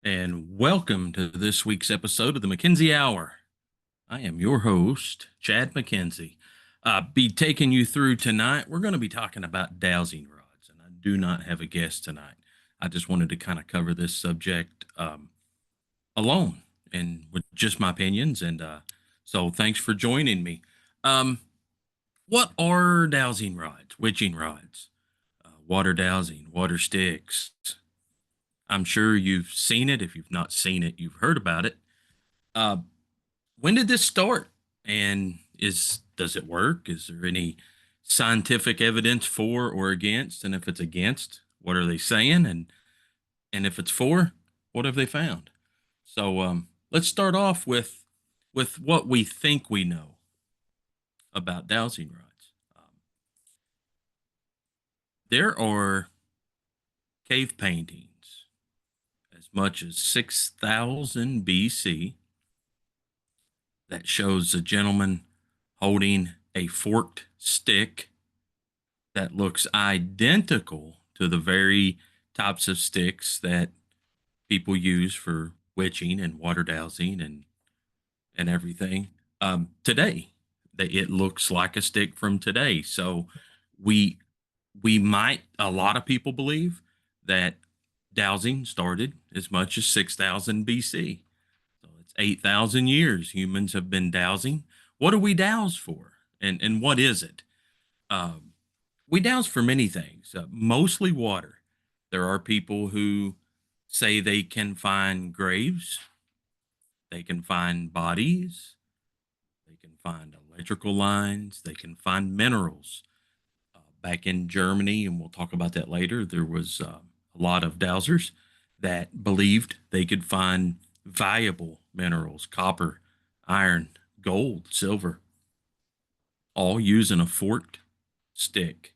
and welcome to this week's episode of the McKenzie Hour. I am your host, Chad McKenzie. Be taking you through tonight. We're going to be talking about dowsing rods, and I do not have a guest tonight. I just wanted to kind of cover this subject alone and with just my opinions. And so, thanks for joining me. Um, what are dowsing rods, witching rods, water dowsing, water sticks? I'm sure you've seen it. If you've not seen it, you've heard about it. Uh, when did this start? And is does it work? Is there any scientific evidence for or against? And if it's against, what are they saying? And if it's for, what have they found? So let's start off with what we think we know about dowsing rods. There are cave paintings as much as 6,000 BC that shows a gentleman holding a forked stick that looks identical to the very types of sticks that people use for witching and water dowsing and everything. Today, that it looks like a stick from today. So we we might a lot of people believe that dowsing started as much as 6,000 BC. So it's 8,000 years humans have been dowsing. What do we douse for? And what is it? Um, we douse for many things, mostly water. There are people who say they can find graves, they can find bodies, they can find electrical lines, they can find minerals. Back in Germany, and we'll talk about that later, there was a lot of dowsers that believed they could find valuable minerals, copper, iron, gold, silver, all using a forked stick.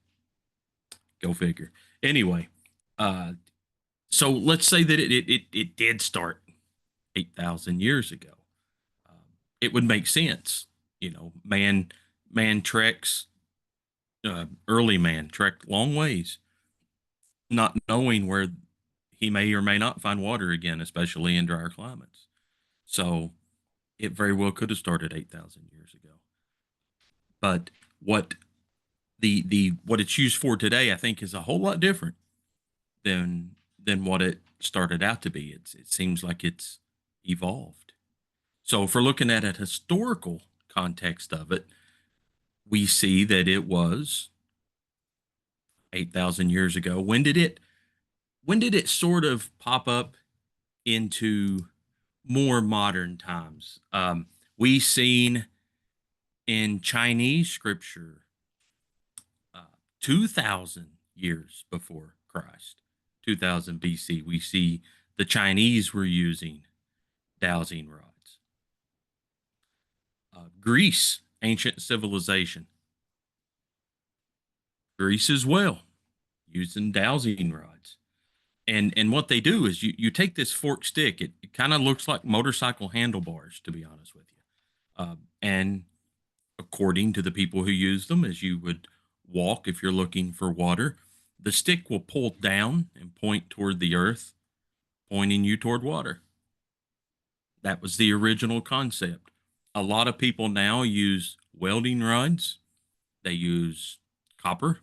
Go figure. Anyway, uh, so let's say that it did start 8,000 years ago. It would make sense. Man treks, early man trekked long ways, not knowing where he may or may not find water again, especially in drier climates. So it very well could have started 8,000 years ago. But what the what it's used for today, I think, is a whole lot different than what it started out to be. It seems like it's evolved. So if we're looking at a historical context of it, we see that it was 8,000 years ago. When did it sort of pop up into more modern times? We seen in Chinese scripture, 2,000 years before Christ, 2000 BC, we see the Chinese were using dowsing rods. Greece, ancient civilization, Greece as well, using dowsing rods. And what they do is you take this forked stick. It kind of looks like motorcycle handlebars, to be honest with you. And according to the people who use them, as you would walk if you're looking for water, the stick will pull down and point toward the earth, pointing you toward water. That was the original concept. A lot of people now use welding rods. They use copper.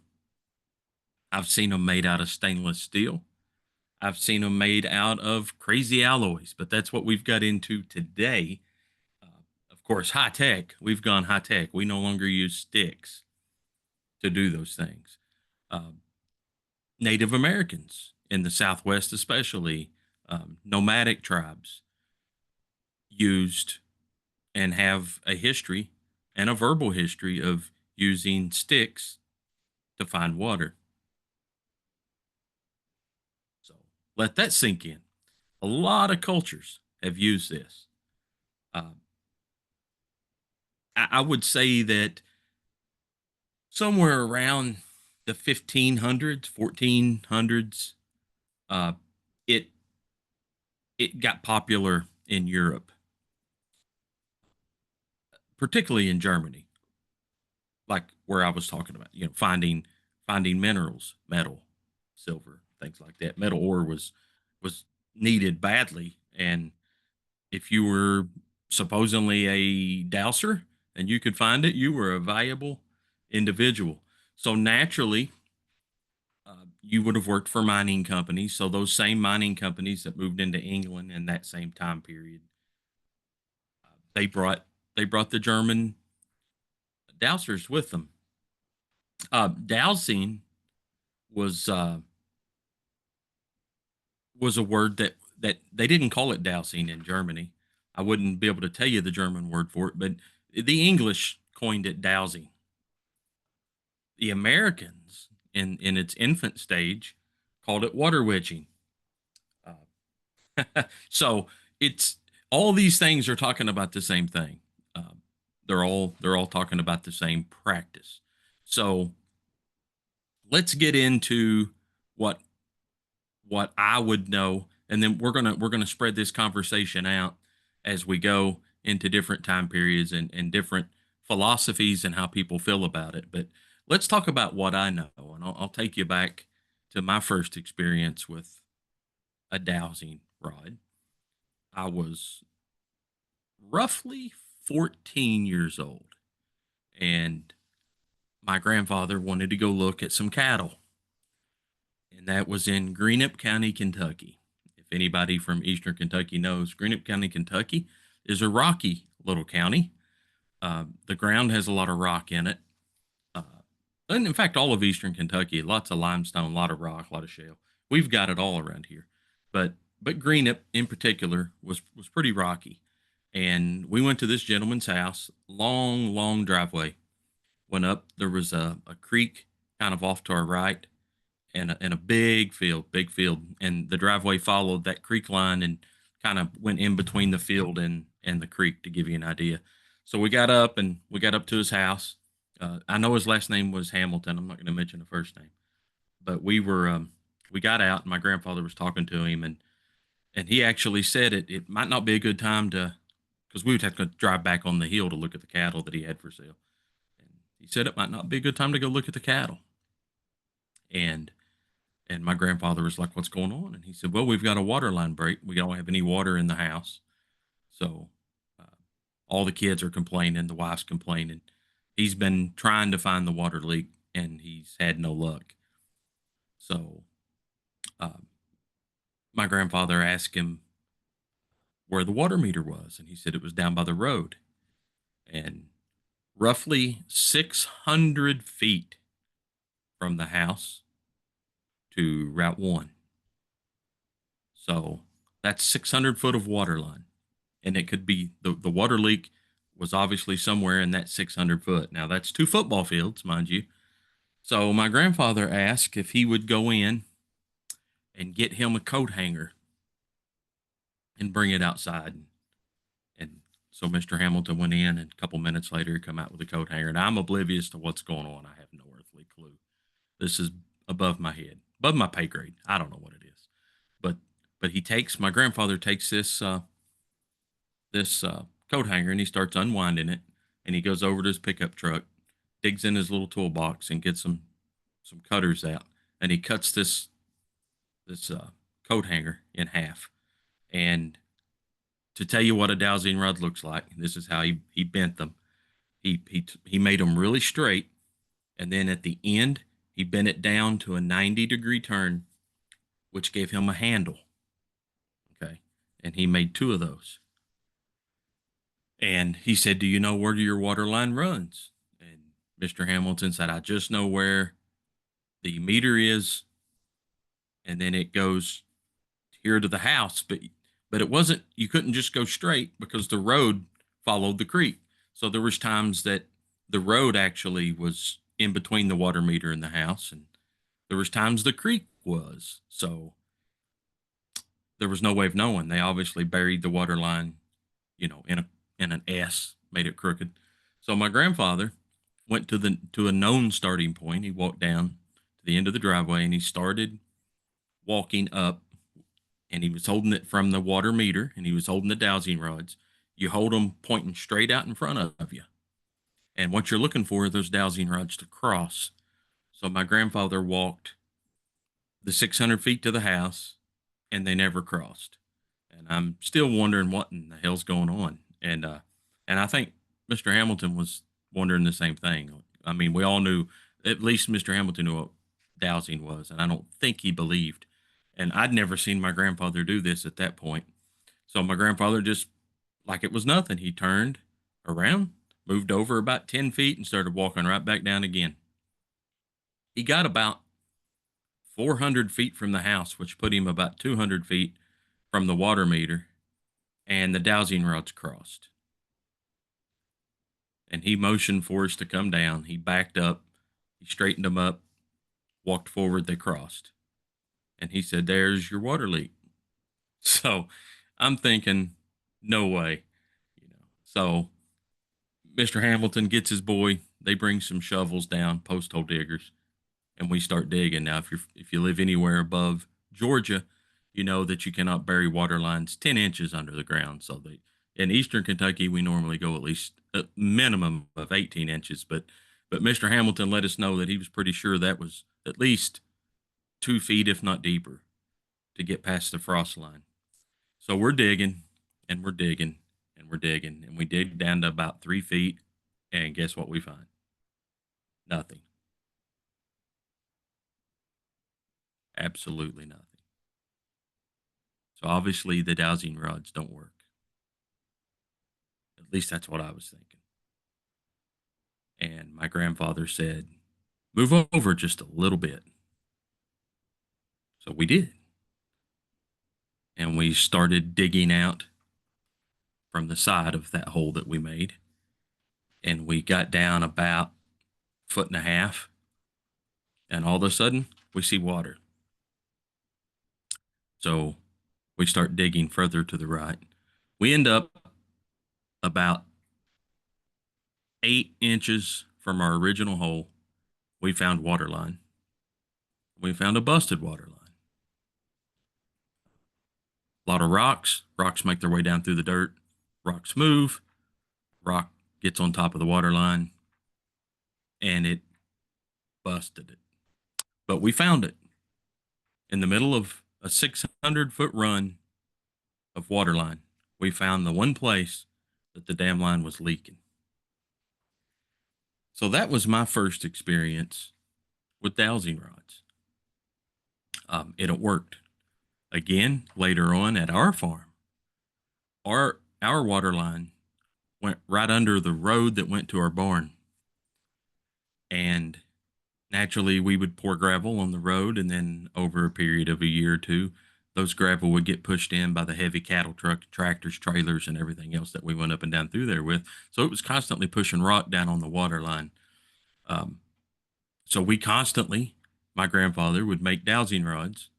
I've seen them made out of stainless steel. I've seen them made out of crazy alloys, but that's what we've got into today. Of course, high tech. We've gone high tech. We no longer use sticks to do those things. Um, Native Americans in the Southwest, especially nomadic tribes, used and have a history and a verbal history of using sticks to find water. So let that sink in. A lot of cultures have used this. Uh, I would say that somewhere around the 1500s, 1400s, uh, it it got popular in Europe, particularly in Germany, like where I was talking about. Finding minerals, metal, silver, things like that. Metal ore was needed badly. And if you were supposedly a dowser and you could find it, you were a valuable individual. So naturally, you would have worked for mining companies. So those same mining companies that moved into England in that same time period, they brought they brought the German dowsers with them. Dowsing was was a word that they didn't call it dowsing in Germany. I wouldn't be able to tell you the German word for it, but the English coined it dowsing. The Americans, in its infant stage, called it water wedging. So it's all these things are talking about the same thing. Uh, they're all talking about the same practice. So let's get into what what I would know, and then we're gonna spread this conversation out as we go into different time periods and different philosophies and how people feel about it. But let's talk about what I know, and I'll take you back to my first experience with a dowsing rod. I was roughly 14 years old, and my grandfather wanted to go look at some cattle, and that was in Greenup County, Kentucky. If anybody from Eastern Kentucky knows, Greenup County, Kentucky is a rocky little county. The ground has a lot of rock in it. Uh, and in fact, all of Eastern Kentucky, lots of limestone, a lot of rock, a lot of shale. We've got it all around here. But Greenup in particular was pretty rocky. And we went to this gentleman's house, long, long driveway. Went up, there was a creek kind of off to our right, and a big field, and the driveway followed that creek line and kind of went in between the field and the creek to give you an idea. So we got up to his house. I know his last name was Hamilton. I'm not going to mention the first name, but we got out, and my grandfather was talking to him, and he actually said it might not be a good time to, because we would have to drive back on the hill to look at the cattle that he had for sale. And he said it might not be a good time to go look at the cattle. And my grandfather was like, "What's going on?" And he said, "Well, we've got a water line break. We don't have any water in the house." So uh, all the kids are complaining. The wife's complaining. He's been trying to find the water leak and he's had no luck. So uh, my grandfather asked him where the water meter was. And he said it was down by the road. And roughly 600 feet from the house to Route 1. So that's 600 foot of water line. And it could be the water leak was obviously somewhere in that 600 foot. Now that's two football fields, mind you. So my grandfather asked if he would go in and get him a coat hanger and bring it outside. And so Mr. Hamilton went in, and a couple minutes later, he come out with a coat hanger. And I'm oblivious to what's going on. I have no earthly clue. This is above my head, above my pay grade. I don't know what it is, but my grandfather takes this coat hanger and he starts unwinding it, and he goes over to his pickup truck, digs in his little toolbox and gets some cutters out, and he cuts this coat hanger in half. And to tell you what a dowsing rod looks like, this is how he bent them. He made them really straight, and then at the end he bent it down to a 90-degree turn, which gave him a handle. Okay, and he made two of those. And he said, "Do you know where your water line runs?" And Mr. Hamilton said, "I just know where the meter is, and then it goes here to the house." But it wasn't, you couldn't just go straight because the road followed the creek. So there was times that the road actually was in between the water meter and the house, and there was times the creek was. So there was no way of knowing. They obviously buried the water line, in an S, made it crooked. So my grandfather went to a known starting point. He walked down to the end of the driveway and he started walking up, and he was holding it from the water meter, and he was holding the dowsing rods. You hold them pointing straight out in front of you. And what you're looking for are those dowsing rods to cross. So my grandfather walked the 600 feet to the house, and they never crossed. And I'm still wondering what in the hell's going on. And I think Mr. Hamilton was wondering the same thing. I mean, we all knew, at least Mr. Hamilton knew what dowsing was, and I don't think he believed. And I'd never seen my grandfather do this at that point. So my grandfather just, like it was nothing, he turned around, moved over about 10 feet, and started walking right back down again. He got about 400 feet from the house, which put him about 200 feet from the water meter, and the dowsing rods crossed. And he motioned for us to come down. He backed up, he straightened them up, walked forward, they crossed. And he said, "There's your water leak." So I'm thinking, no way. So Mr. Hamilton gets his boy, they bring some shovels down, post hole diggers, and we start digging. Now, if you live anywhere above Georgia, you know that you cannot bury water lines 10 inches under the ground. So in eastern Kentucky, we normally go at least a minimum of 18 inches. But Mr. Hamilton let us know that he was pretty sure that was at least 2 feet, if not deeper, to get past the frost line. So we're digging and we're digging and we're digging, and we dig down to about 3 feet. And guess what we find? Nothing. Absolutely nothing. So obviously the dowsing rods don't work. At least that's what I was thinking. And my grandfather said, "Move over just a little bit." So we did. And we started digging out from the side of that hole that we made. And we got down about 1.5 feet. And all of a sudden, we see water. So we start digging further to the right. We end up about 8 inches from our original hole. We found water line. We found a busted water line. A lot of rocks. Rocks make their way down through the dirt. Rocks move. Rock gets on top of the water line, and it busted it. But we found it in the middle of a 600-foot run of water line. We found the one place that the dam line was leaking. So that was my first experience with dowsing rods. It worked. Again, later on at our farm, our water line went right under the road that went to our barn. And naturally, we would pour gravel on the road, and then over a period of a year or two, those gravel would get pushed in by the heavy cattle truck, tractors, trailers, and everything else that we went up and down through there with. So it was constantly pushing rock down on the water line. Um, so we constantly, my grandfather would make dowsing rods,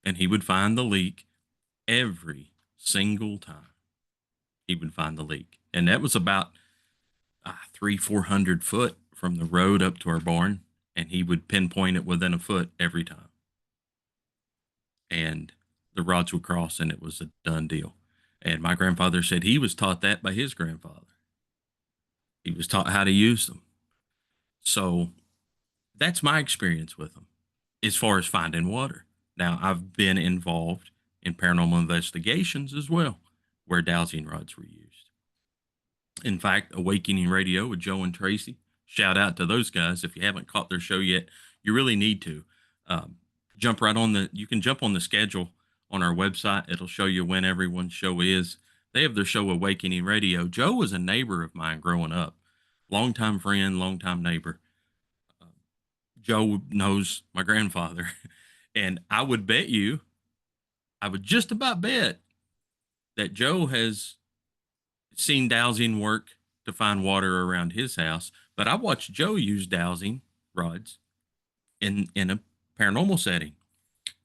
and he would find the leak every single time. He would find the leak. And that was about 300-400 foot from the road up to our barn, and he would pinpoint it within a foot every time. And the rods would cross, and it was a done deal. And my grandfather said he was taught that by his grandfather. He was taught how to use them. So that's my experience with them as far as finding water. Now, I've been involved in paranormal investigations as well, where dowsing rods were used. In fact, Awakening Radio with Joe and Tracy, shout out to those guys. If you haven't caught their show yet, you really need to. You can jump on the schedule on our website. It'll show you when everyone's show is. They have their show Awakening Radio. Joe was a neighbor of mine growing up, longtime friend, longtime neighbor. Joe knows my grandfather, and I would just about bet that Joe has seen dowsing work to find water around his house. But I watched Joe use dowsing rods in a paranormal setting,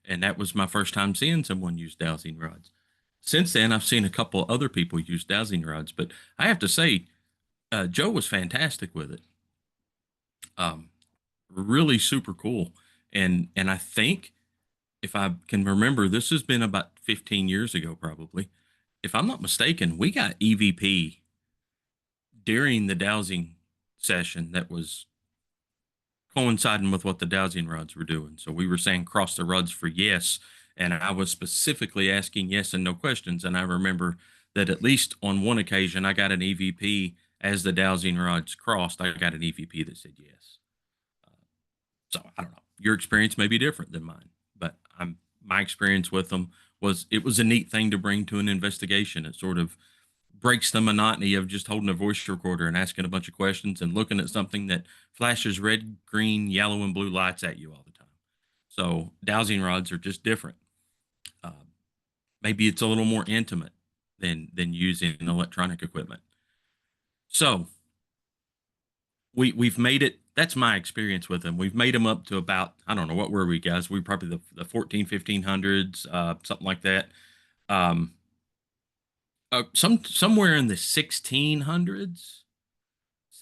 and that was my first time seeing someone use dowsing rods. Since then, I've seen a couple other people use dowsing rods, but I have to say, Joe was fantastic with it. Really super cool, and I think, if I can remember, this has been about 15 years ago, probably. If I'm not mistaken, we got EVP during the dowsing session that was coinciding with what the dowsing rods were doing. So we were saying cross the rods for yes, and I was specifically asking yes and no questions. And I remember that at least on one occasion, I got an EVP as the dowsing rods crossed. I got an EVP that said yes. So I don't know. Your experience may be different than mine, but my experience with them was it was a neat thing to bring to an investigation. It sort of breaks the monotony of just holding a voice recorder and asking a bunch of questions and looking at something that flashes red, green, yellow, and blue lights at you all the time. So dowsing rods are just different. Uh, Maybe it's a little more intimate than using electronic equipment. So we've made it. That's my experience with them. We've made them up to about, I don't know, what were we, guys? We probably the 14, 1500s, something like that. Um, somewhere in the 1600s,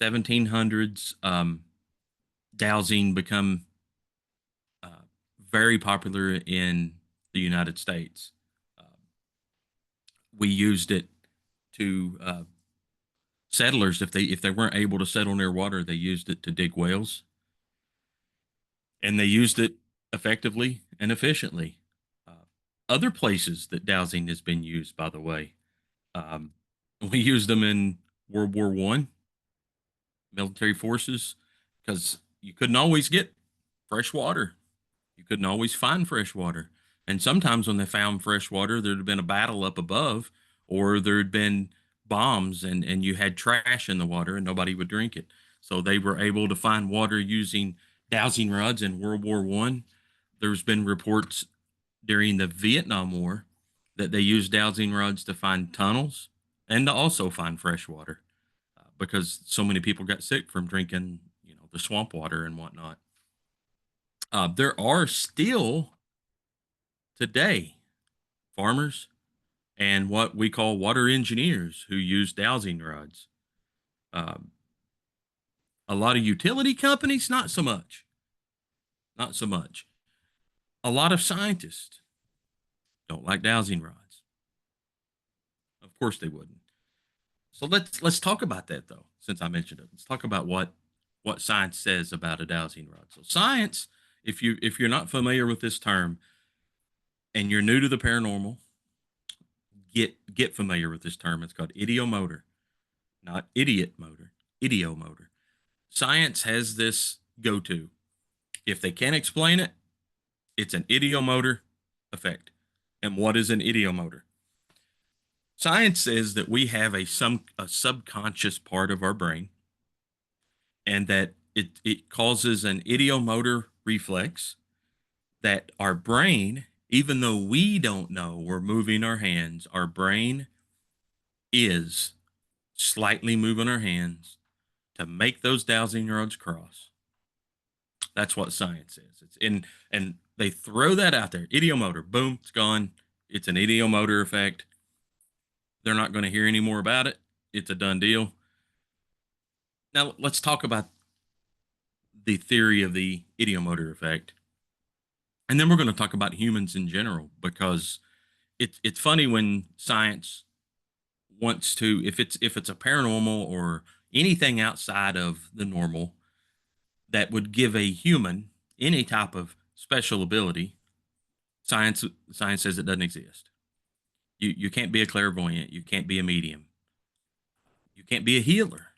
1700s, dowsing become uh, very popular in the United States. Uh, we used it to settlers, if they weren't able to settle near water, they used it to dig wells, and they used it effectively and efficiently. Uh, Other places that dowsing has been used, by the way, um, we used them in World War I, military forces, because you couldn't always get fresh water. You couldn't always find fresh water. And sometimes when they found fresh water, there'd been a battle up above, or there'd been bombs, and you had trash in the water and nobody would drink it. So they were able to find water using dowsing rods in World War I. There's been reports during the Vietnam War that they used dowsing rods to find tunnels and to also find fresh water, because so many people got sick from drinking, the swamp water and whatnot. There are still today farmers and what we call water engineers who use dowsing rods. Um, a lot of utility companies, not so much. Not so much. A lot of scientists don't like dowsing rods. Of course they wouldn't. So let's talk about that though, since I mentioned it. Let's talk about what science says about a dowsing rod. So science, if you're not familiar with this term and you're new to the paranormal, get familiar with this term. It's called idiomotor, not idiot motor, idiomotor. Science has this go to. If they can't explain it, it's an idiomotor effect. And what is an idiomotor? Science says that we have a subconscious part of our brain, and that it causes an idiomotor reflex that our brain, even though we don't know we're moving our hands, our brain is slightly moving our hands to make those dowsing rods cross. That's what science is. It's in, and they throw that out there. Idiomotor, boom, it's gone. It's an idiomotor effect. They're not going to hear any more about it. It's a done deal. Now let's talk about the theory of the idiomotor effect, and then we're going to talk about humans in general, because it's funny when science wants to, if it's a paranormal or anything outside of the normal that would give a human any type of special ability. Science says it doesn't exist. You can't be a clairvoyant. You can't be a medium. You can't be a healer.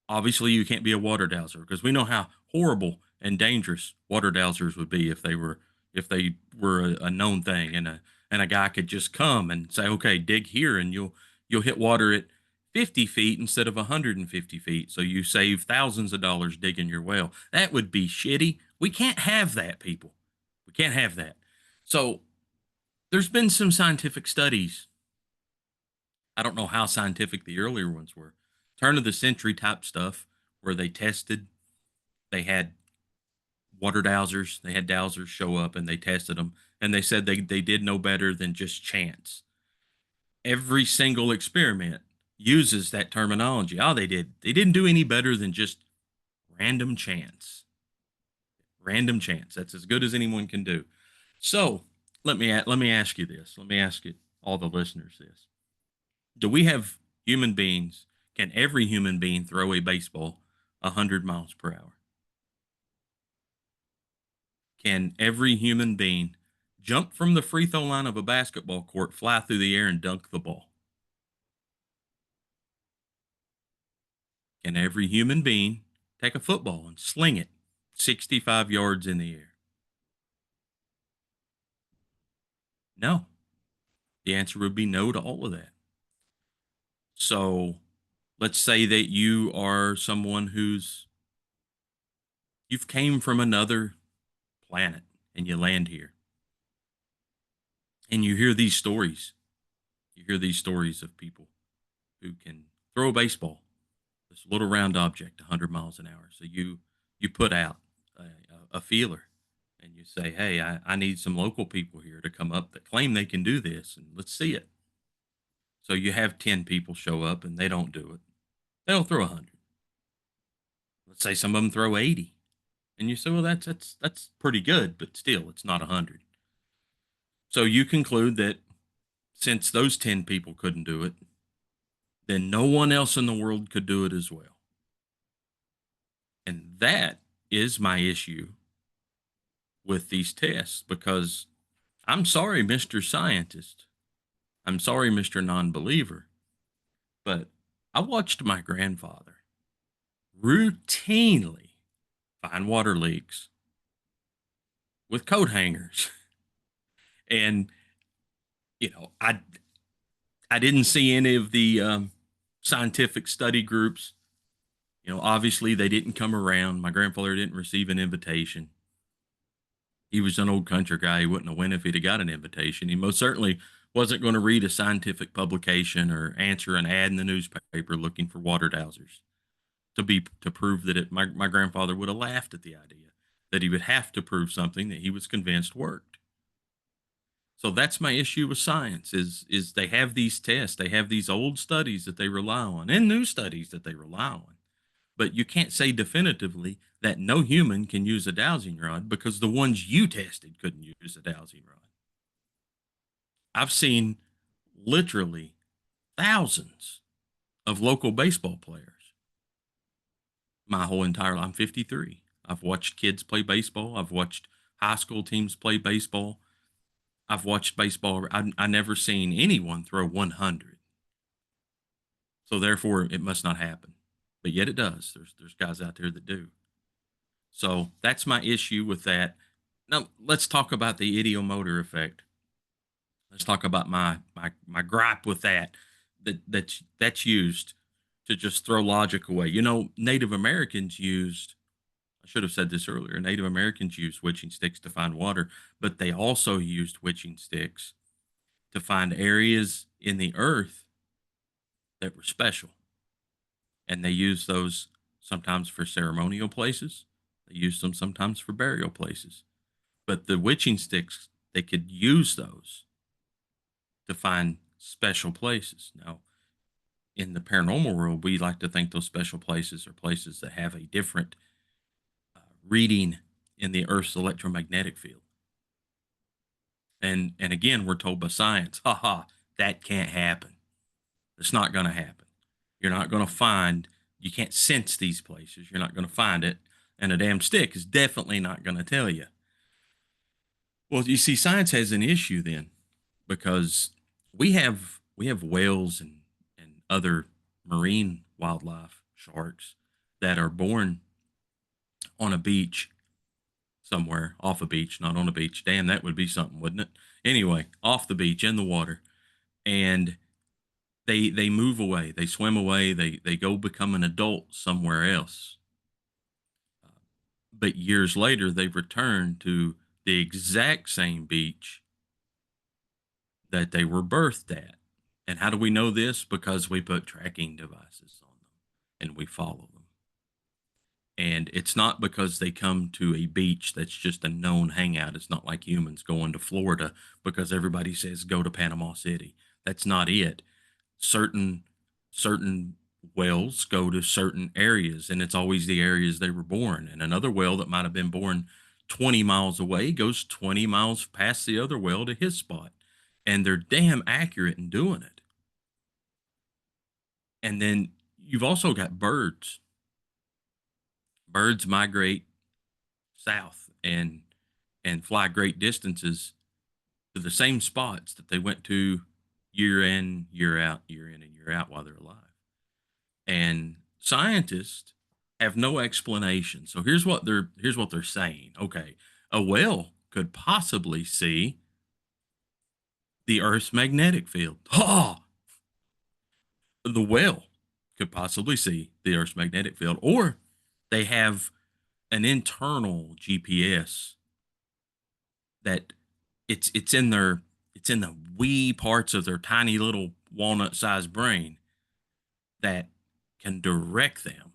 Obviously, you can't be a water dowser, because we know how horrible and dangerous water dowsers would be if they were a known thing, and a guy could just come and say, "Okay, dig here," and you'll hit water at 50 feet instead of 150 feet, so you save thousands of dollars digging your well. That would be shitty. We can't have that, people. We can't have that. So there's been some scientific studies. I don't know how scientific the earlier ones were. Turn of the century type stuff where they tested, they had water dowsers, they had dowsers show up and they tested them, and they said they did no better than just chance. Every single experiment uses that terminology. Oh, they didn't do any better than just random chance. Random chance. That's as good as anyone can do. So let me ask you this. Let me ask it all the listeners this. Do we have human beings? Can every human being throw a baseball 100 miles per hour? Can every human being jump from the free throw line of a basketball court, fly through the air, and dunk the ball. Can every human being take a football and sling it 65 yards in the air? No. The answer would be no to all of that. So let's say that you are someone you've came from another planet and you land here and you hear these stories. You hear these stories of people who can throw a baseball, this little round object, 100 miles an hour. So you put out a feeler and you say, hey, I need some local people here to come up that claim they can do this and let's see it. So you have 10 people show up and they don't do it. They don't throw 100. Let's say some of them throw 80. And you say, well, that's pretty good, but still, it's not 100. So you conclude that since those 10 people couldn't do it, then no one else in the world could do it as well. And that is my issue with these tests because I'm sorry, Mr. Scientist. I'm sorry, Mr. Non believer. But I watched my grandfather routinely find water leaks with coat hangers. And, I didn't see any of the scientific study groups. Obviously they didn't come around. My grandfather didn't receive an invitation. He was an old country guy. He wouldn't have went if he'd have got an invitation. He most certainly wasn't going to read a scientific publication or answer an ad in the newspaper looking for water dowsers to prove that my grandfather would have laughed at the idea that he would have to prove something that he was convinced worked. So that's my issue with science is they have these tests, they have these old studies that they rely on and new studies that they rely on. But you can't say definitively that no human can use a dowsing rod because the ones you tested couldn't use a dowsing rod. I've seen literally thousands of local baseball players my whole entire life. I'm 53. I've watched kids play baseball. I've watched high school teams play baseball. I've watched baseball. I never seen anyone throw 100. So therefore, it must not happen. But yet it does. There's guys out there that do. So that's my issue with that. Now let's talk about the idiomotor effect. Let's talk about my gripe with that's used to just throw logic away. Native Americans used. I should have said this earlier. Native Americans used witching sticks to find water, but they also used witching sticks to find areas in the earth that were special. And they used those sometimes for ceremonial places. They used them sometimes for burial places. But the witching sticks, they could use those to find special places. Now, in the paranormal world, we like to think those special places are places that have a different reading in the Earth's electromagnetic field. And again, we're told by science, haha, that can't happen. It's not going to happen. You're not going to find, you can't sense these places. You're not going to find it. And a damn stick is definitely not going to tell you. Well, you see, science has an issue then because we have whales and other marine wildlife, sharks, that are born on a beach somewhere, off a beach, not on a beach. Damn, that would be something, wouldn't it? Anyway, off the beach in the water. And they move away, they swim away, they go become an adult somewhere else. But years later, they return to the exact same beach that they were birthed at. And how do we know this? Because we put tracking devices on them and we follow them. And it's not because they come to a beach that's just a known hangout. It's not like humans going to Florida because everybody says go to Panama City. That's not it. Certain whales go to certain areas, and it's always the areas they were born. And another whale that might have been born 20 miles away goes 20 miles past the other whale to his spot. And they're damn accurate in doing it. And then you've also got birds. Birds migrate south and fly great distances to the same spots that they went to year in, year out, year in and year out while they're alive. And scientists have no explanation. So here's what they're saying. Okay, a whale could possibly see the Earth's magnetic field. Ha! The whale could possibly see the Earth's magnetic field, or they have an internal GPS that it's in the wee parts of their tiny little walnut-sized brain that can direct them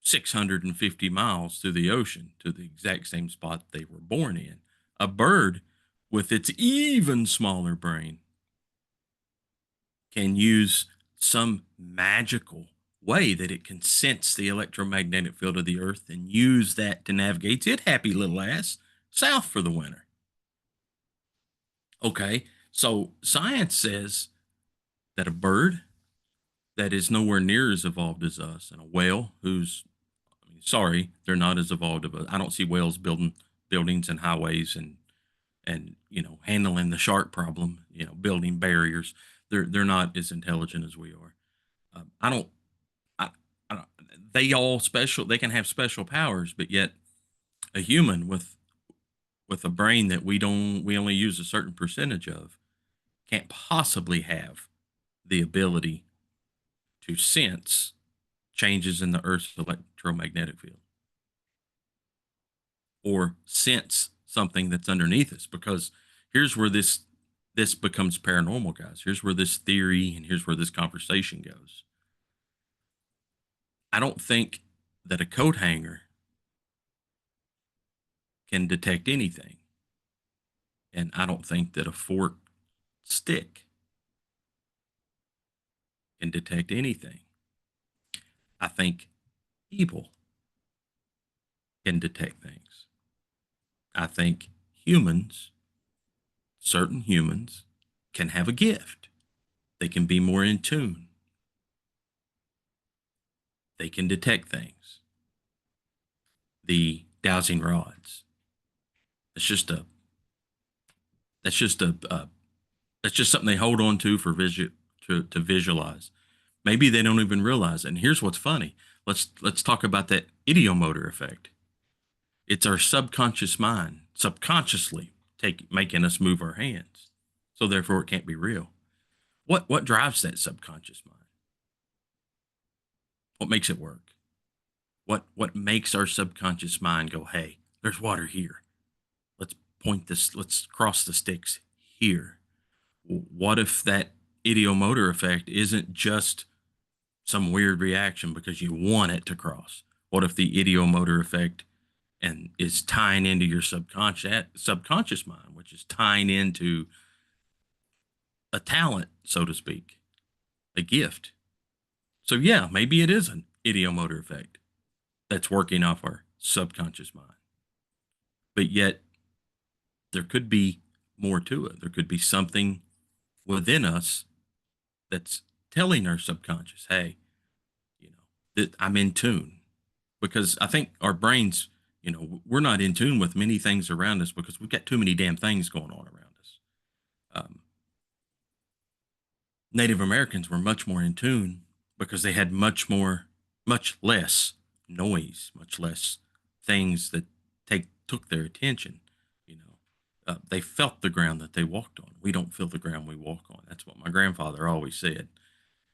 650 miles through the ocean to the exact same spot they were born in. A bird with its even smaller brain can use some magical way that it can sense the electromagnetic field of the earth and use that to navigate its happy little ass south for the winter. Okay, so science says that a bird that is nowhere near as evolved as us, and a whale who's, I mean, sorry, they're not as evolved as us. I don't see whales building buildings and highways and handling the shark problem, building barriers. They're not as intelligent as we are. I don't. I, I don't. They all special. They can have special powers, but yet a human with a brain that we only use a certain percentage of can't possibly have the ability to sense changes in the Earth's electromagnetic field or sense something that's underneath us. Because here's where this becomes paranormal, guys. Here's where this theory and here's where this conversation goes. I don't think that a coat hanger can detect anything, and I don't think that a forked stick can detect anything. I think people can detect things. I think humans, certain humans, can have a gift. They can be more in tune. They can detect things. The dowsing rods. That's just a. That's just a. That's just something they hold on to for to visualize. Maybe they don't even realize it. And here's what's funny. Let's talk about that ideomotor effect. It's our subconscious mind subconsciously making us move our hands. So therefore it can't be real. What drives that subconscious mind? What makes it work? What makes our subconscious mind go, hey, there's water here. Let's let's cross the sticks here. What if that ideomotor effect isn't just some weird reaction because you want it to cross? What if the ideomotor effect and is tying into your subconscious mind, which is tying into a talent, so to speak, a gift? So yeah, maybe it is an ideomotor effect that's working off our subconscious mind. But yet there could be more to it. There could be something within us that's telling our subconscious, hey, that I'm in tune. Because I think our brains, we're not in tune with many things around us because we've got too many damn things going on around us. Um, Native Americans were much more in tune because they had much less noise, much less things that took their attention. They felt the ground that they walked on. We don't feel the ground we walk on. That's what my grandfather always said.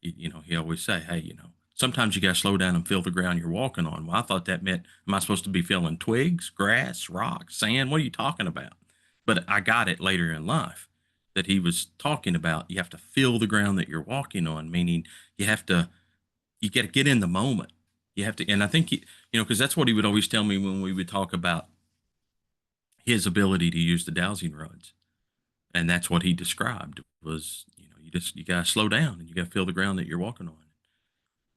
He always say, hey, sometimes you got to slow down and feel the ground you're walking on. Well, I thought that meant, am I supposed to be feeling twigs, grass, rocks, sand? What are you talking about? But I got it later in life that he was talking about you have to feel the ground that you're walking on, meaning you got to get in the moment. You have to, and I think, because that's what he would always tell me when we would talk about his ability to use the dowsing rods. And that's what he described was, you got to slow down and you got to feel the ground that you're walking on.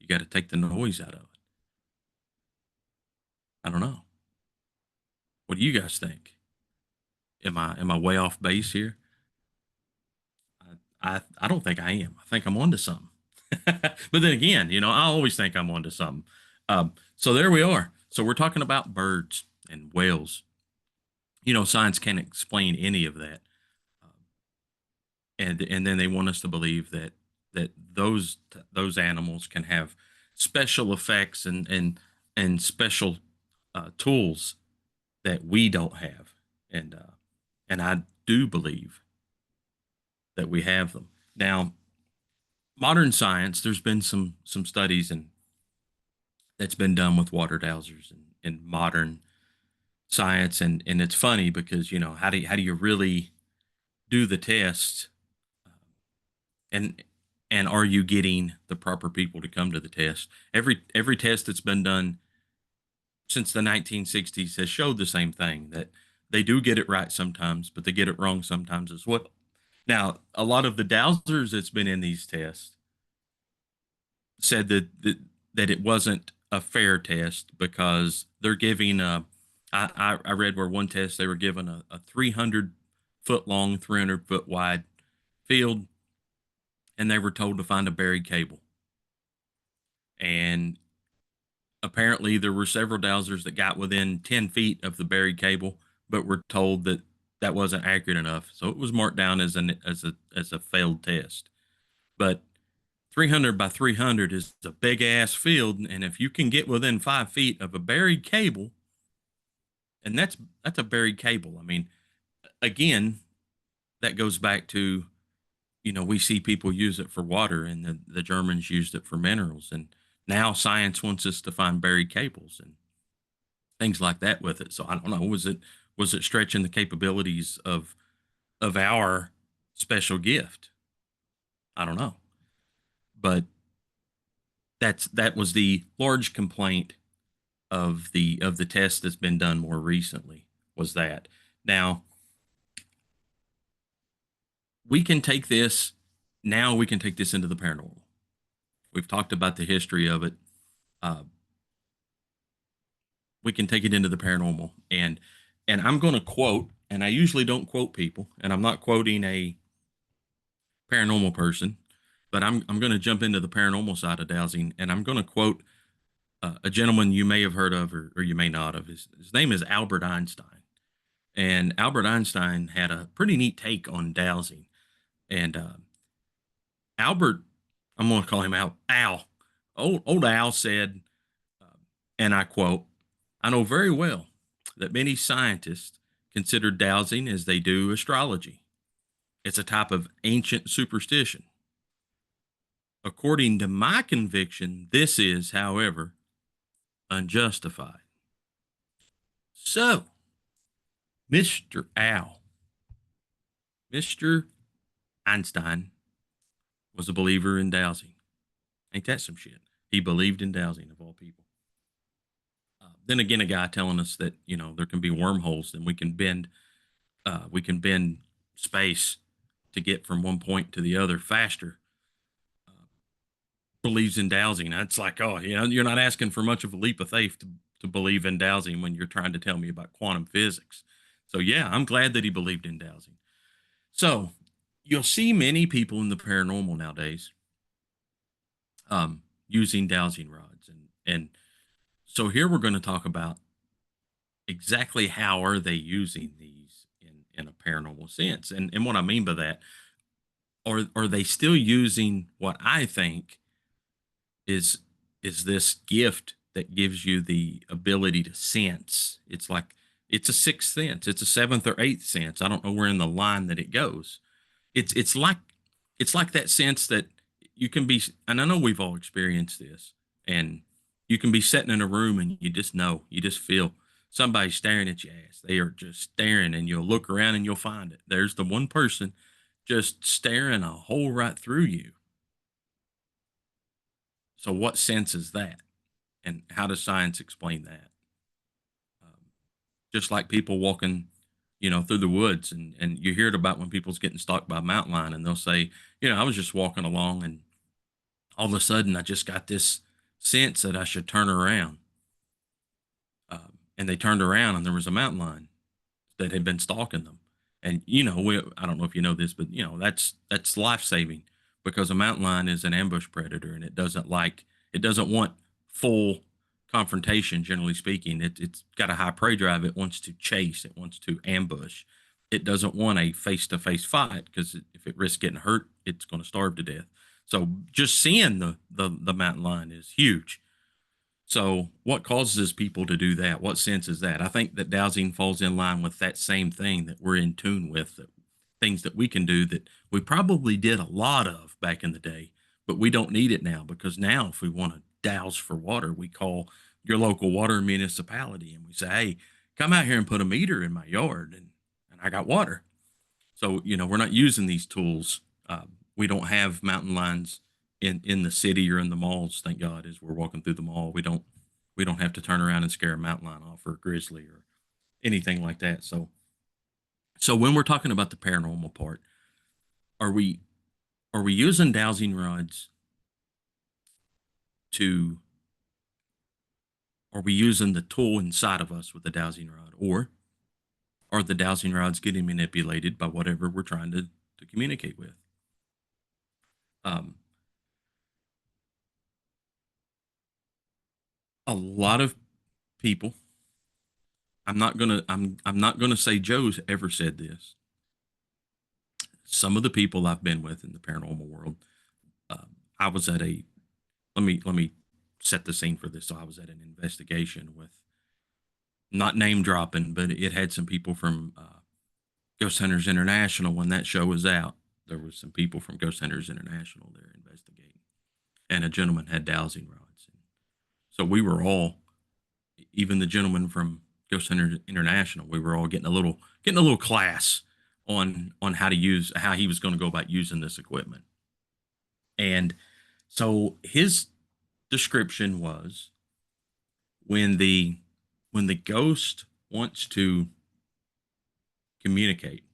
You got to take the noise out of it. I don't know. What do you guys think? Am I way off base here? I don't think I am. I think I'm onto something. But then again, I always think I'm onto something. So there we are. So we're talking about birds and whales. Science can't explain any of that. and then they want us to believe that those animals can have special effects and special tools that we don't have, and I do believe that we have them now. Modern science, there's been some studies and that's been done with water dowsers and modern science, and it's funny because how do you really do the test, and and are you getting the proper people to come to the test? Every test that's been done since the 1960s has showed the same thing, that they do get it right sometimes, but they get it wrong sometimes as well. Now, a lot of the dowsers that's been in these tests said that it wasn't a fair test because they're giving I read where one test they were given a 300-foot long, 300-foot wide field, and they were told to find a buried cable. And apparently, there were several dowsers that got within 10 feet of the buried cable, but were told that that wasn't accurate enough. So it was marked down as a failed test. But 300 by 300 is a big ass field, and if you can get within 5 feet of a buried cable, and that's a buried cable. I mean, again, that goes back to, we see people use it for water, and the Germans used it for minerals, and now science wants us to find buried cables and things like that with it. So I don't know, was it stretching the capabilities of our special gift? I don't know, but that was the large complaint of the test that's been done more recently, was that. Now we can take this we can take this into the paranormal. We've talked about the history of it. Uh, we can take it into the paranormal, and I'm going to quote, and I usually don't quote people, and I'm not quoting a paranormal person, but I'm going to jump into the paranormal side of dowsing, and I'm going to quote a gentleman you may have heard of, or you may not have. His name is Albert Einstein, and Albert Einstein had a pretty neat take on dowsing. And Albert, I'm going to call him Al. Old Al said, uh, and I quote, "I know very well that many scientists consider dowsing as they do astrology. It's a type of ancient superstition. According to my conviction, this is, however, unjustified." So, Mr. Al, Mr. Einstein was a believer in dowsing. Ain't that some shit? He believed in dowsing, of all people. Then again, a guy telling us that there can be wormholes and we can bend space to get from one point to the other faster. Uh, Believes in dowsing. It's like, oh, you're not asking for much of a leap of faith to believe in dowsing when you're trying to tell me about quantum physics. So yeah, I'm glad that he believed in dowsing. So you'll see many people in the paranormal nowadays using dowsing rods, and so here we're going to talk about exactly how are they using these in a paranormal sense, and what I mean by that, are they still using what I think is is this gift that gives you the ability to sense? It's like it's a sixth sense, it's a seventh or eighth sense. I don't know where in the line that it goes. It's like that sense that you can be, and I know we've all experienced this, and you can be sitting in a room and you just feel somebody staring at your ass. They are just staring, and you'll look around and you'll find it. There's the one person just staring a hole right through you. So what sense is that? And how does science explain that? Um, just like people walking, through the woods, and you hear it about when people's getting stalked by a mountain lion, and they'll say, I was just walking along, and all of a sudden I just got this sense that I should turn around. And they turned around, and there was a mountain lion that had been stalking them. And I don't know if you know this, but that's life saving, because a mountain lion is an ambush predator, and it doesn't want full confrontation. Generally speaking, it's got a high prey drive. It wants to chase. It wants to ambush. it doesn't want a face-to-face fight because if it risks getting hurt, it's going to starve to death. So just seeing the mountain lion is huge. So what causes people to do that? What sense is that? I think that dowsing falls in line with that same thing that we're in tune with, that things that we can do that we probably did a lot of back in the day, but we don't need it now because now if we want to douse for water, we call your local water municipality and we say, "Hey, come out here and put a meter in my yard and I got water." So, we're not using these tools. We don't have mountain lions in the city or in the malls. Thank God, as we're walking through the mall, we don't have to turn around and scare a mountain lion off or a grizzly or anything like that. So when we're talking about the paranormal part, are we are we using dowsing rods to are we using the tool inside of us with the dowsing rod, or are the dowsing rods getting manipulated by whatever we're trying to communicate with? Um, a lot of people, I'm not gonna say Joe's ever said this. Some of the people I've been with in the paranormal world, I was at a let me set the scene for this. So I was at an investigation with, not name dropping, but it had some people from Ghost Hunters International. When that show was out, there was some people from Ghost Hunters International there investigating, and a gentleman had dowsing rods. So we were all, even the gentleman from Ghost Hunters International, we were all getting a little class on how he was going to go about using this equipment. And so his description was, when the when the ghost wants to communicate,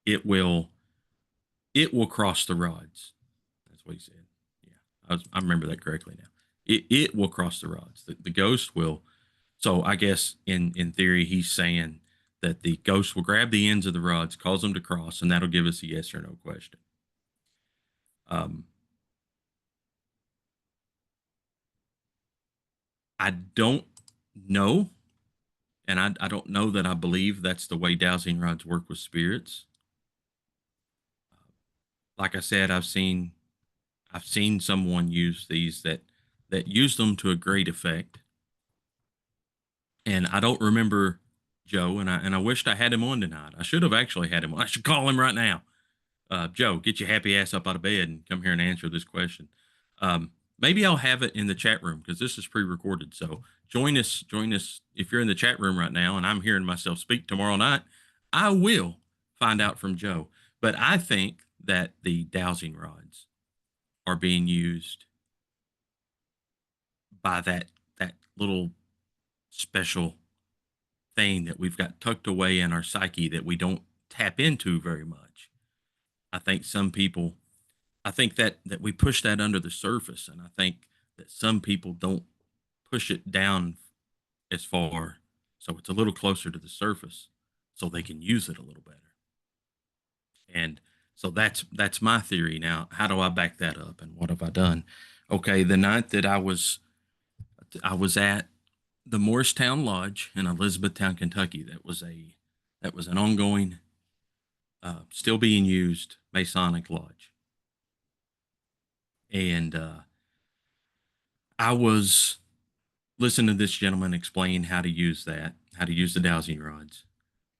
it will it will cross the rods. That's what he said. Yeah, I remember that correctly now. It will cross the rods. The ghost will. So I guess in theory, he's saying that the ghost will grab the ends of the rods, cause them to cross, and that'll give us a yes or no question. Um, I don't know, and I don't know that I believe that's the way dowsing rods work with spirits. Like I said, I've seen someone use these that used them to a great effect, and I don't remember Joe, and I wished I had him on tonight. I should have actually had him on. I should call him right now. Joe, get your happy ass up out of bed and come here and answer this question. Maybe I'll have it in the chat room because this is pre-recorded. So join us if you're in the chat room right now, and I'm hearing myself speak tomorrow night. I will find out from Joe. But I think that the dowsing rods are being used by that little special thing that we've got tucked away in our psyche that we don't tap into very much. I think some people, I think that we push that under the surface, and I think that some people don't push it down as far, so it's a little closer to the surface, so they can use it a little better. And so that's my theory. Now, how do I back that up, and what have I done? Okay, the night that I was at the Morristown Lodge in Elizabethtown, Kentucky. That was an ongoing, still being used Masonic lodge, and I was listening to this gentleman explain how to use the dowsing rods,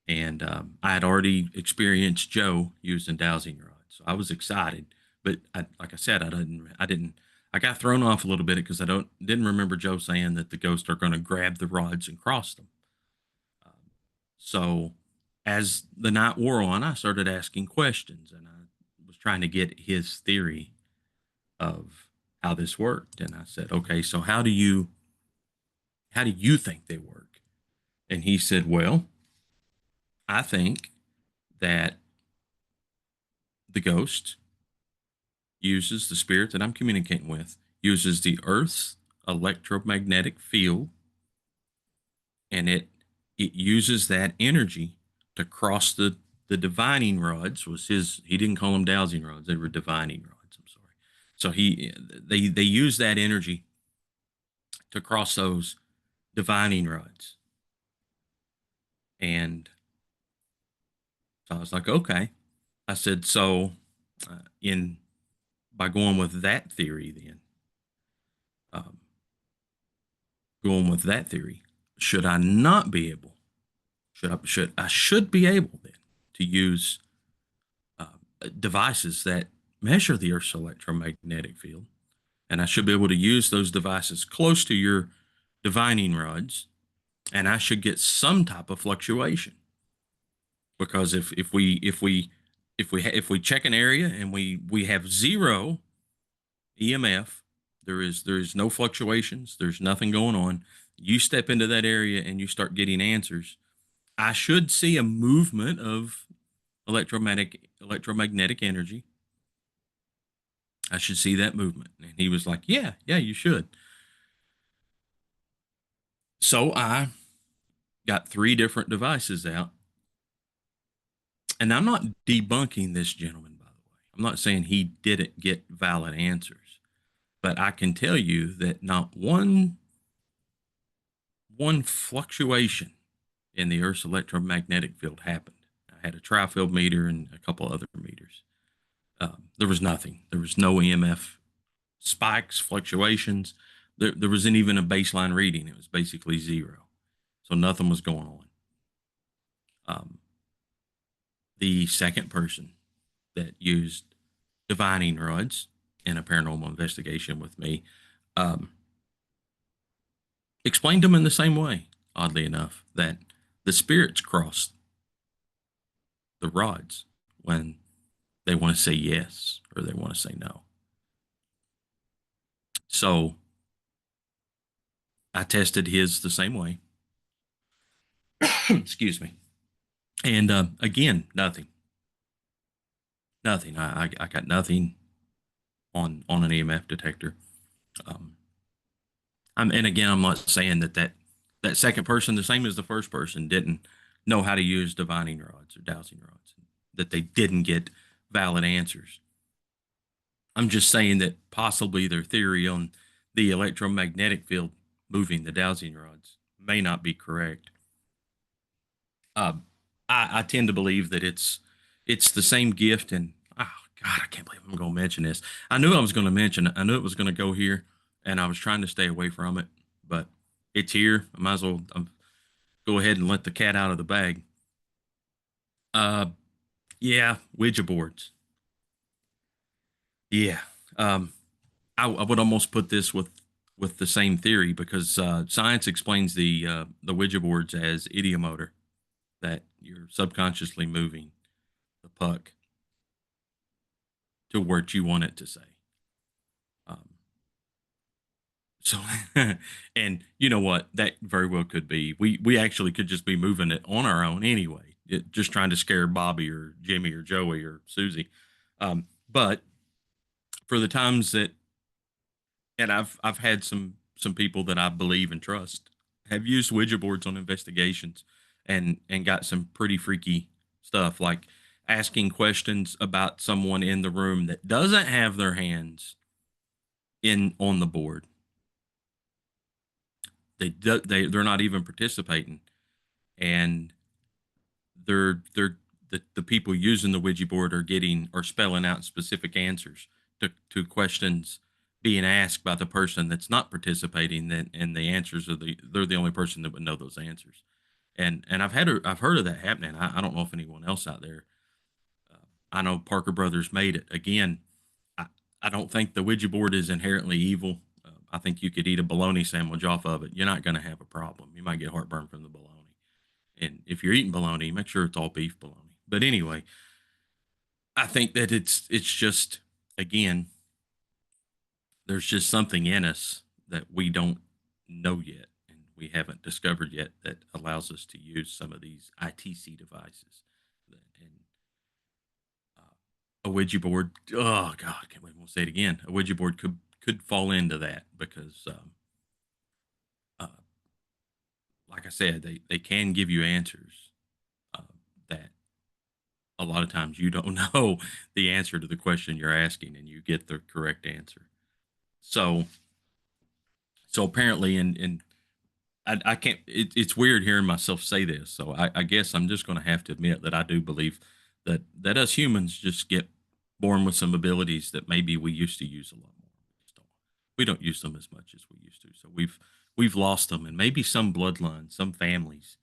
and I had already experienced Joe using dowsing rods, so I was excited. But like I said, I got thrown off a little bit because didn't remember Joe saying that the ghosts are going to grab the rods and cross them. Um, so as the night wore on, I started asking questions, and I was trying to get his theory of how this worked. And I said, "Okay, so how do you think they work?" And he said, "Well, I think that the ghost uses the spirit that I'm communicating with, uses the Earth's electromagnetic field, and it uses that energy to cross the divining rods." Was his He didn't call them dowsing rods, they were divining rods. I'm sorry. So they use that energy to cross those divining rods. And So I was like, okay. I said, so in by going with that theory, then um, going with that theory, should I not be able? Should be able then to use uh, devices that measure the Earth's electromagnetic field, and I should be able to use those devices close to your divining rods, and I should get some type of fluctuation. Because if we check an area and we have zero EMF, there is no fluctuations, there's nothing going on. You step into that area and you start getting answers. I should see a movement of electromagnetic energy. I should see that movement. And he was like, "Yeah, yeah, you should." So I got three different devices out. And I'm not debunking this gentleman, by the way. I'm not saying he didn't get valid answers, but I can tell you that not one fluctuation in the Earth's electromagnetic field happened. I had a tri-field meter and a couple other meters. There was nothing. There was no EMF spikes, fluctuations. There wasn't even a baseline reading. It was basically zero. So nothing was going on. Um, the second person that used divining rods in a paranormal investigation with me um, explained them in the same way, oddly enough, that the spirits cross the rods when they want to say yes or they want to say no. So I tested his the same way. Excuse me. And again, nothing. Nothing. I got nothing on an EMF detector. Um, and again, I'm not saying that second person, the same as the first person, didn't know how to use divining rods or dowsing rods, that they didn't get valid answers. I'm just saying that possibly their theory on the electromagnetic field moving the dowsing rods may not be correct. Uh, I tend to believe that it's the same gift, and oh God, I can't believe I'm going to mention this. I knew I was going to mention it. I knew it was going to go here, and I was trying to stay away from it, but it's here. I might as well go ahead and let the cat out of the bag. Uh, yeah, Ouija boards. Yeah, um, I would almost put this with the same theory because science explains the Ouija boards as idiomotor, that you're subconsciously moving the puck to what you want it to say. Um, so, and you know what? That very well could be. We actually could just be moving it on our own anyway, just trying to scare Bobby or Jimmy or Joey or Susie. But for the times that, and I've had some people that I believe and trust have used Ouija boards on investigations and got some pretty freaky stuff, like asking questions about someone in the room that doesn't have their hands in on the board. They're not even participating, and they're the people using the Ouija board are spelling out specific answers to questions being asked by the person that's not participating. Then and the answers they're the only person that would know those answers. And I've heard of that happening. I don't know if anyone else out there. Uh, I know Parker Brothers made it again. I, I don't think the Ouija board is inherently evil. I think you could eat a bologna sandwich off of it. You're not going to have a problem. You might get heartburn from the bologna. And if you're eating bologna, make sure it's all beef bologna. But anyway, I think that it's just again, there's just something in us that we don't know yet and we haven't discovered yet that allows us to use some of these ITC devices. And a Ouija board, oh God, I can't wait. We'll say it again. A Ouija board could fall into that because, uh, like I said, they can give you answers uh, that a lot of times you don't know the answer to the question you're asking and you get the correct answer. So so apparently in I can't. It's weird hearing myself say this, so I guess I'm just going to have to admit that I do believe that us humans just get born with some abilities that maybe we used to use a lot more. We don't use them as much as we used to, so we've lost them, and maybe some bloodlines, some families,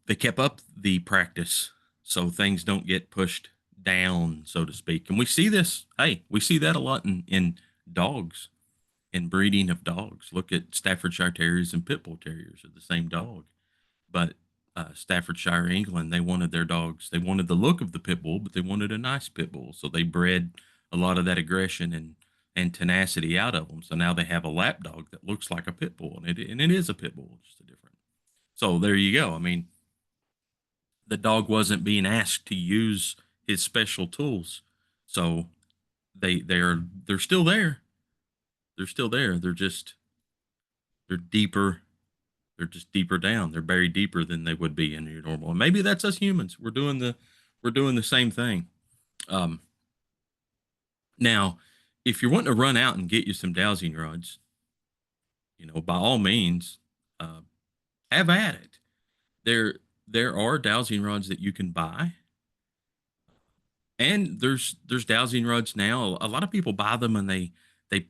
they kept up the practice so things don't get pushed down, so to speak. And we see this. Hey, we see that a lot in dogs and breeding of dogs. Look at Staffordshire Terriers and Pit Bull Terriers are the same dog, but Staffordshire, England, they wanted their dogs. They wanted the look of the pit bull, but they wanted a nice pit bull, so they bred a lot of that aggression and tenacity out of them. So now they have a lap dog that looks like a pit bull, and it is a pit bull, just a different. So there you go. I mean, the dog wasn't being asked to use his special tools, so they're still there. They're still there. They're deeper. They're just deeper down. They're buried deeper than they would be in your normal. And maybe that's us humans. We're doing the same thing. Um, Now, if you're wanting to run out and get you some dowsing rods, by all means, uh, have at it. There are dowsing rods that you can buy, and there's dowsing rods now. A lot of people buy them and they they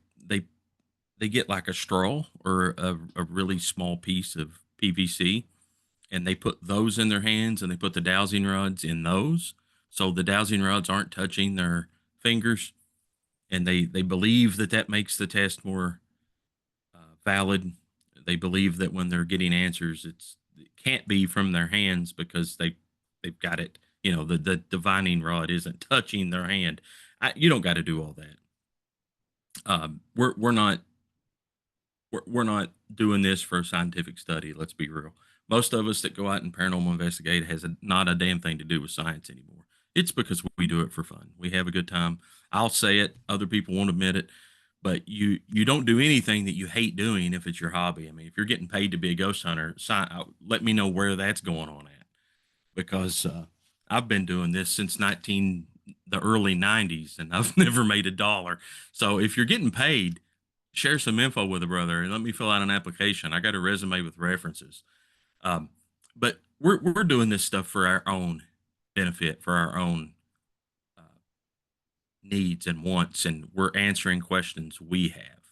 they get like a straw or a really small piece of PVC, and they put those in their hands and they put the dowsing rods in those, so the dowsing rods aren't touching their fingers, and they believe that that makes the test more valid. They believe that when they're getting answers, it can't be from their hands because they've got it. The divining rod isn't touching their hand. You don't got to do all that. We're not doing this for a scientific study. Let's be real. Most of us that go out and paranormal investigate has not a damn thing to do with science anymore. It's because we do it for fun. We have a good time. I'll say it. Other people won't admit it, but you don't do anything that you hate doing if it's your hobby. I mean, if you're getting paid to be a ghost hunter, let me know where that's going on at, because I've been doing this since the early '90s, and I've never made a dollar. So if you're getting paid, share some info with a brother and let me fill out an application. I got a resume with references. Um, but we're doing this stuff for our own benefit, for our own uh, needs and wants, and we're answering questions we have.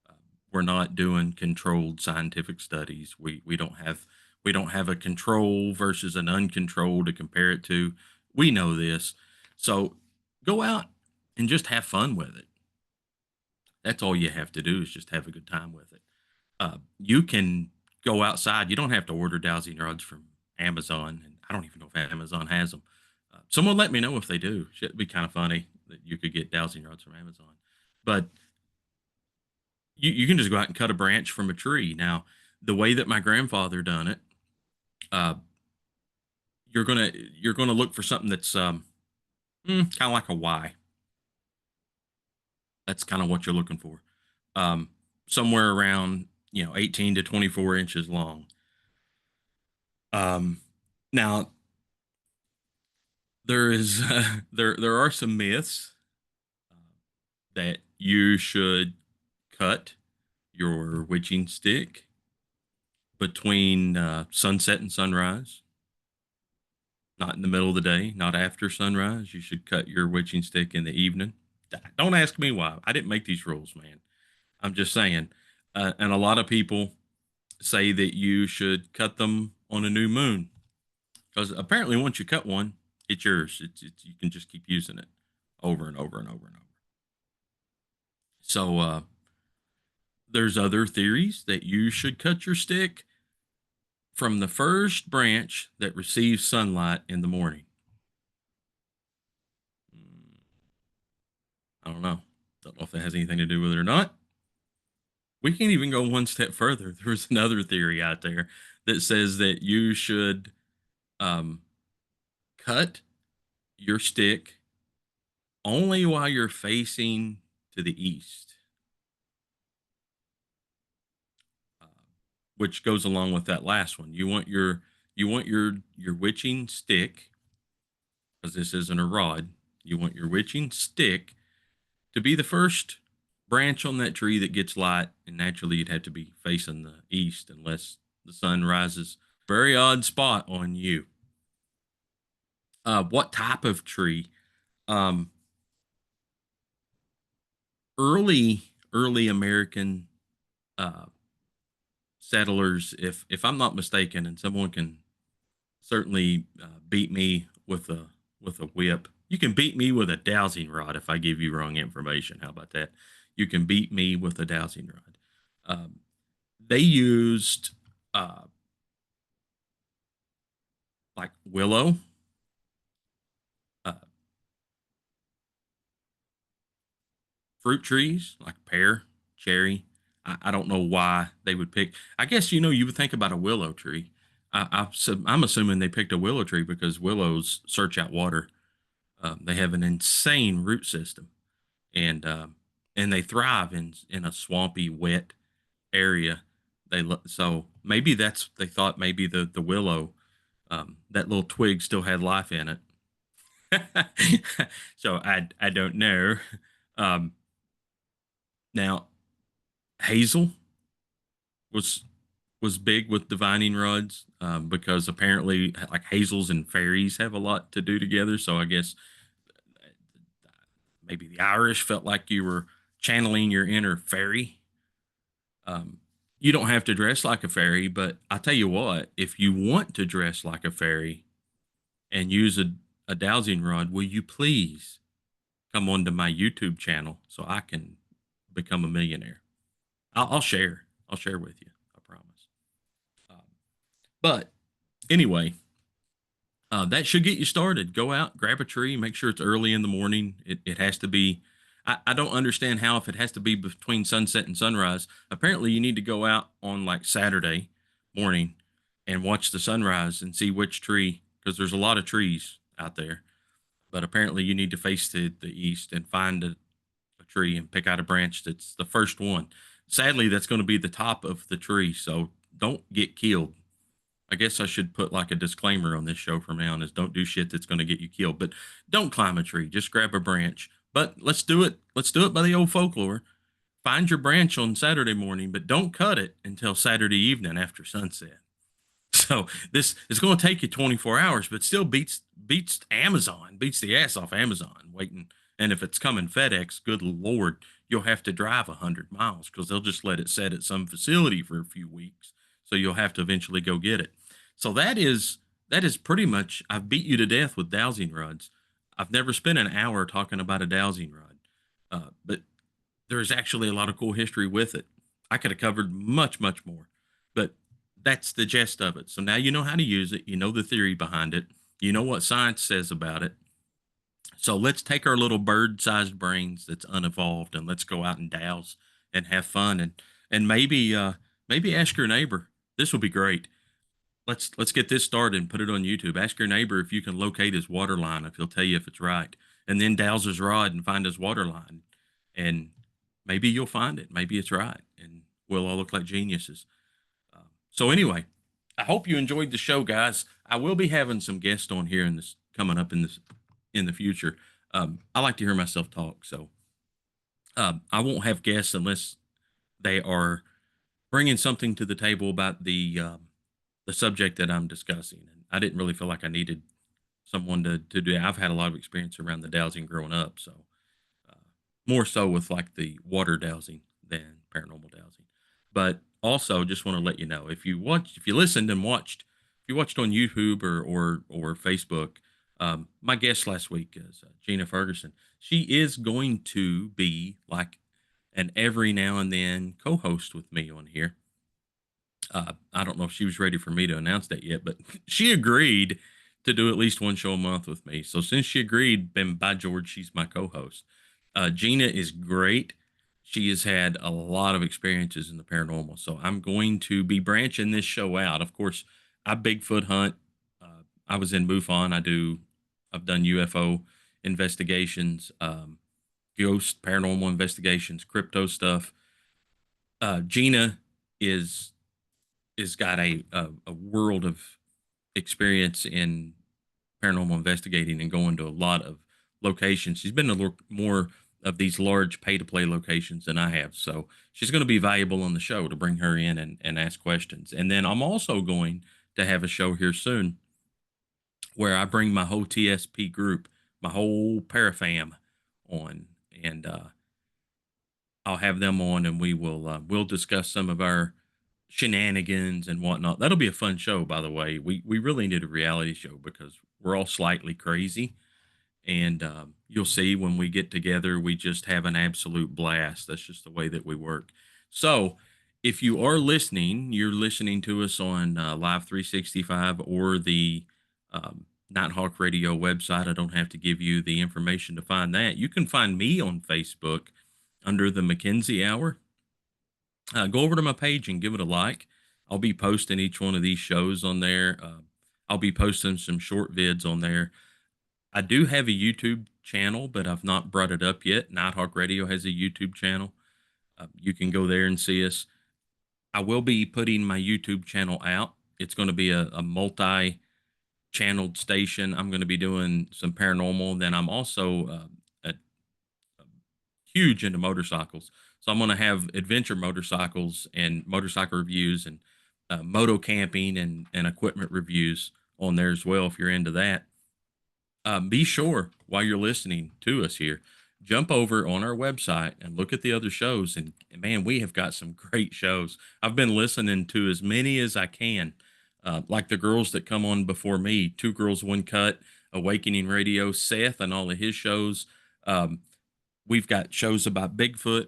Um, we're not doing controlled scientific studies. We don't have a control versus an uncontrolled to compare it to. We know this, so go out and just have fun with it. That's all you have to do is just have a good time with it. You can go outside. You don't have to order dowsing rods from Amazon, and I don't even know if Amazon has them. Someone let me know if they do. It'd be kind of funny that you could get dowsing rods from Amazon, but you can just go out and cut a branch from a tree. Now, the way that my grandfather done it, uh, you're gonna look for something that's kind of like a Y. That's kind of what you're looking for. Um, Somewhere around 18 to 24 inches long. Um, Now there is there are some myths uh, that you should cut your witching stick between sunset and sunrise, not in the middle of the day, not after sunrise. You should cut your witching stick in the evening. Don't ask me why. I didn't make these rules, man. I'm just saying. And a lot of people say that you should cut them on a new moon, because apparently once you cut one, it's yours. You can just keep using it over and over and over and over. So there's other theories that you should cut your stick from the first branch that receives sunlight in the morning. Mm, I don't know. Don't know if that has anything to do with it or not. We can even go one step further. There's another theory out there that says that you should um, cut your stick only while you're facing to the east, uh, which goes along with that last one. You want your witching stick, because this isn't a rod. You want your witching stick to be the first branch on that tree that gets light, and naturally you'd have to be facing the east unless the sun rises very odd spot on you. What type of tree? Um, early American uh, settlers, if I'm not mistaken, and someone can certainly beat me with a whip. You can beat me with a dowsing rod if I give you wrong information. How about that? You can beat me with a dowsing rod. Um, they used uh, like willow, uh, fruit trees like pear, cherry. I don't know why they would pick. I guess you would think about a willow tree. I'm assuming they picked a willow tree because willows search out water. They have an insane root system, and and they thrive in a swampy, wet area. So maybe they thought maybe the willow, that little twig still had life in it. So I don't know. Um, Now hazel was was big with divining rods, because apparently like hazels and fairies have a lot to do together. So I guess maybe the Irish felt like you were channeling your inner fairy. Um, you don't have to dress like a fairy, but I tell you what, if you want to dress like a fairy and use a dowsing rod, will you please come onto my YouTube channel so I can become a millionaire? I'll share. I'll share with you. I promise. Um, but anyway, that should get you started. Go out, grab a tree, make sure it's early in the morning. It has to be. I don't understand how, if it has to be between sunset and sunrise. Apparently, you need to go out on like Saturday morning and watch the sunrise and see which tree, because there's a lot of trees out there. But apparently, you need to face the east and find a tree and pick out a branch that's the first one. Sadly, that's going to be the top of the tree, so don't get killed. I guess I should put like a disclaimer on this show from now on, is don't do shit that's going to get you killed. But don't climb a tree. Just grab a branch. But let's do it. Let's do it by the old folklore. Find your branch on Saturday morning, but don't cut it until Saturday evening after sunset. So this is going to take you 24 hours, but still beats Amazon, beats the ass off Amazon waiting. And if it's coming FedEx, good Lord, you'll have to drive 100 miles because they'll just let it set at some facility for a few weeks. So you'll have to eventually go get it. So that is pretty much. I've beat you to death with dowsing rods. I've never spent an hour talking about a dowsing rod, but there's actually a lot of cool history with it. I could have covered much, much more, but that's the gist of it. So now you know how to use it. You know the theory behind it. You know what science says about it. So let's take our little bird-sized brains that's unevolved and let's go out and douse and have fun, and maybe ask your neighbor. This will be great. Let's get this started and put it on YouTube. Ask your neighbor if you can locate his water line, if he'll tell you if it's right, and then douse his rod and find his water line, and maybe you'll find it. Maybe it's right, and we'll all look like geniuses. So anyway, I hope you enjoyed the show, guys. I will be having some guests on here in this coming up in the future. I like to hear myself talk, so I won't have guests unless they are bringing something to the table about the subject that I'm discussing. And I didn't really feel like I needed someone to do. I've had a lot of experience around the dowsing growing up, so uh, more so with like the water dowsing than paranormal dowsing. But also, just want to let you know, if you listened and watched, if you watched on YouTube or Facebook, my guest last week is Gina Ferguson. She is going to be like an every now and then co-host with me on here. I don't know if she was ready for me to announce that yet, but she agreed to do at least one show a month with me. So since she agreed, then by George, she's my co-host. Gina is great. She has had a lot of experiences in the paranormal, so I'm going to be branching this show out. Of course, I Bigfoot hunt. I was in MUFON. I've done UFO investigations, ghost paranormal investigations, crypto stuff. Gina is is got a world of experience in paranormal investigating and going to a lot of locations. She's been a little more of these large pay to play locations than I have. So she's going to be valuable on the show to bring her in and ask questions. And then I'm also going to have a show here soon where I bring my whole TSP group, my whole parafam on, and I'll have them on, and we'll discuss some of our shenanigans and whatnot. That'll be a fun show, by the way. We really need a reality show because we're all slightly crazy, and you'll see when we get together, we just have an absolute blast. That's just the way that we work. So, if you are listening, you're listening to us on Live 365 or the Nighthawk Radio website. I don't have to give you the information to find that. You can find me on Facebook under the McKenzie Hour. Go over to my page and give it a like. I'll be posting each one of these shows on there. I'll be posting some short vids on there. I do have a YouTube channel, but I've not brought it up yet. Nighthawk Radio has a YouTube channel. You can go there and see us. I will be putting my YouTube channel out. It's going to be a multi channeled station. I'm going to be doing some paranormal. Then I'm also huge into motorcycles. So I'm going to have adventure motorcycles and motorcycle reviews and moto camping and equipment reviews on there as well if you're into that. Be sure while you're listening to us here, jump over on our website and look at the other shows. And man, we have got some great shows. I've been listening to as many as I can, like the girls that come on before me, Two Girls, One Cut, Awakening Radio, Seth and all of his shows. We've got shows about Bigfoot.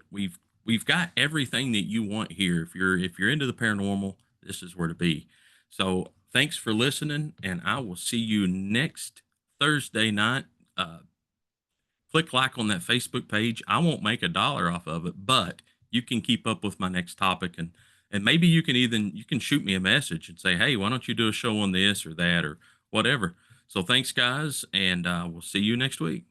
We've got everything that you want here. If you're into the paranormal, this is where to be. So thanks for listening, and I will see you next Thursday night. Click like on that Facebook page. I won't make $1 off of it, but you can keep up with my next topic, and maybe you can shoot me a message and say, hey, why don't you do a show on this or that or whatever. So thanks, guys, and we'll see you next week.